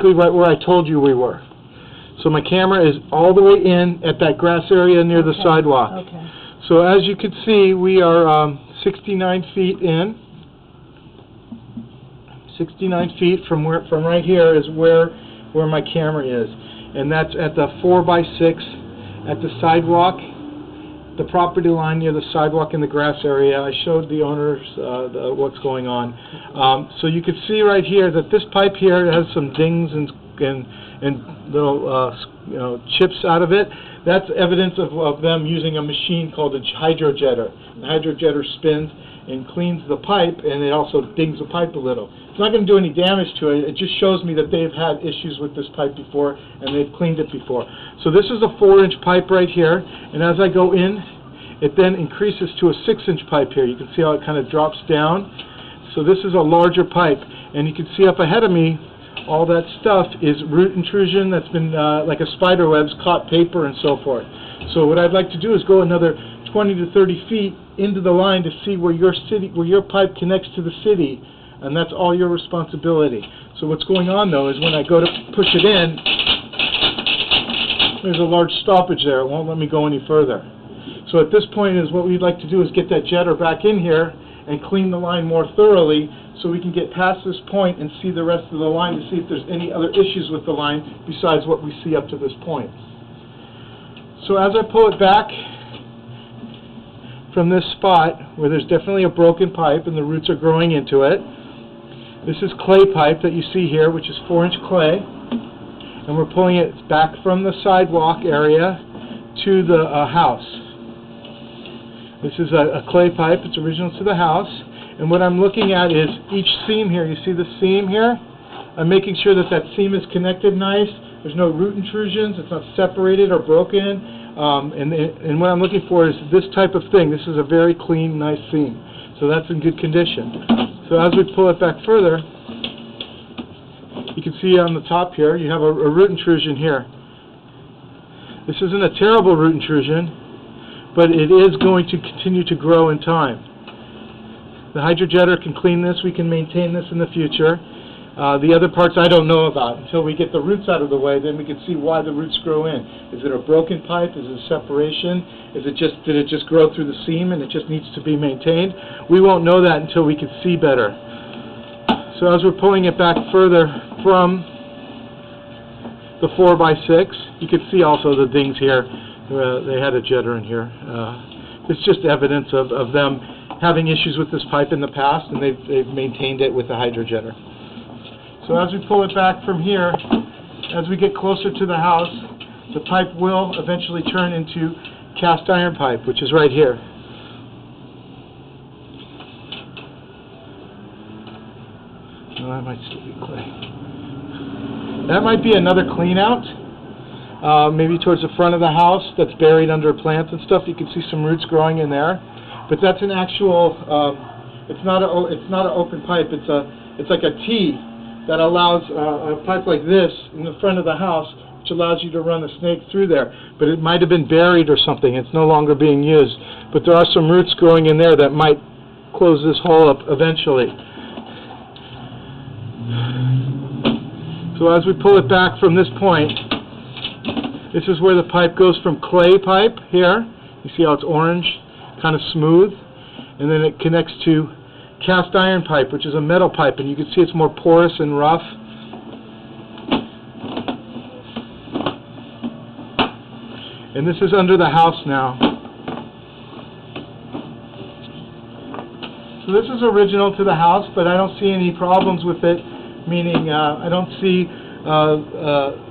right where I told you we were. So my camera is all the way in at that grass area near the sidewalk. Okay. So as you can see, we are 69 feet in. 69 feet from right here is where my camera is, and that's at the 4x6 at the sidewalk, the property line near the sidewalk in the grass area. I showed the owners what's going on. So you can see right here that this pipe here has some dings and little chips out of it. That's evidence of them using a machine called a hydrojetter. The hydrojetter spins and cleans the pipe, and it also dings the pipe a little. It's not going to do any damage to it. It just shows me that they've had issues with this pipe before, and they've cleaned it before. So this is a 4-inch pipe right here, and as I go in, it then increases to a 6-inch pipe here. You can see how it kind of drops down. So this is a larger pipe, and you can see up ahead of me, all that stuff is root intrusion that's been like a spider web's caught paper and so forth. So what I'd like to do is go another 20 to 30 feet into the line to see where your pipe connects to the city, and that's all your responsibility. So what's going on though is when I go to push it in, there's a large stoppage there. It won't let me go any further. So at this point is what we'd like to do is get that jetter back in here and clean the line more thoroughly so we can get past this point and see the rest of the line to see if there's any other issues with the line besides what we see up to this point. So as I pull it back from this spot where there's definitely a broken pipe and the roots are growing into it, this is clay pipe that you see here, which is 4-inch clay, and we're pulling it back from the sidewalk area to the house. This is a clay pipe. It's original to the house. And what I'm looking at is each seam here. You see the seam here? I'm making sure that that seam is connected nice. There's no root intrusions. It's not separated or broken. And what I'm looking for is this type of thing. This is a very clean, nice seam. So that's in good condition. So as we pull it back further, you can see on the top here, you have a root intrusion here. This isn't a terrible root intrusion, but it is going to continue to grow in time. The hydrojetter can clean this. We can maintain this in the future. The other parts I don't know about. Until we get the roots out of the way, then we can see why the roots grow in. Is it a broken pipe? Is it a separation? Did it just grow through the seam and it just needs to be maintained? We won't know that until we can see better. So as we're pulling it back further from the 4x6, you can see also the dings here. They had a jetter in here. It's just evidence of them having issues with this pipe in the past, and they've maintained it with the hydrojetter. So as we pull it back from here, as we get closer to the house, the pipe will eventually turn into cast iron pipe, which is right here. Oh, that might still be clay. That might be another clean out. Maybe towards the front of the house that's buried under plants and stuff. You can see some roots growing in there, but that's an actual. It's not an open pipe. It's like a T that allows a pipe like this in the front of the house, which allows you to run a snake through there. But it might have been buried or something. It's no longer being used. But there are some roots growing in there that might close this hole up eventually. So as we pull it back from this point, this is where the pipe goes from clay pipe here. You see how it's orange, kind of smooth, and then it connects to cast iron pipe, which is a metal pipe, and you can see it's more porous and rough. And this is under the house now. So this is original to the house, but I don't see any problems with it, meaning I don't see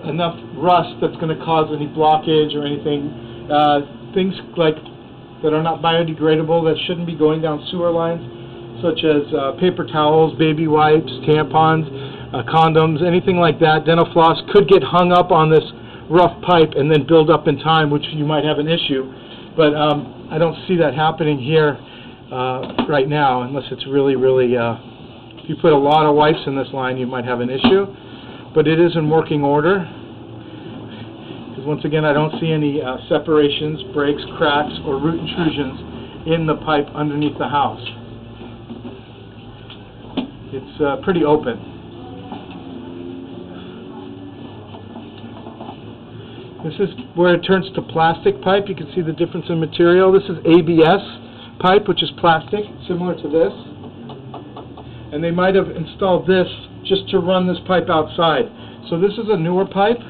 enough rust that's going to cause any blockage or anything. Things like that are not biodegradable, that shouldn't be going down sewer lines, such as paper towels, baby wipes, tampons, condoms, anything like that, dental floss, could get hung up on this rough pipe and then build up in time, which you might have an issue. But I don't see that happening here right now, unless it's really, really, if you put a lot of wipes in this line, you might have an issue. But it is in working order. Because once again, I don't see any separations, breaks, cracks, or root intrusions in the pipe underneath the house. It's pretty open. This is where it turns to plastic pipe. You can see the difference in material. This is ABS pipe, which is plastic, similar to this. And they might have installed this just to run this pipe outside. So this is a newer pipe.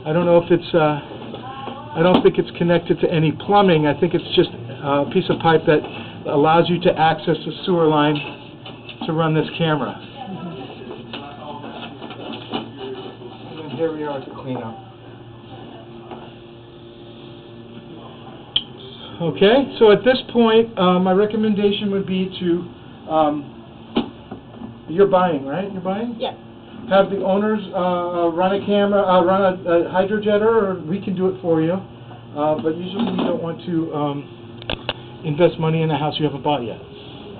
I don't know if it's, I don't think it's connected to any plumbing. I think it's just a piece of pipe that allows you to access the sewer line to run this camera. And then here we are at the cleanup. Okay, so at this point, my recommendation would be to, you're buying, right? You're buying? Yes. Have the owners run a camera, run a hydrojetter, or we can do it for you. But usually you don't want to invest money in a house you haven't bought yet.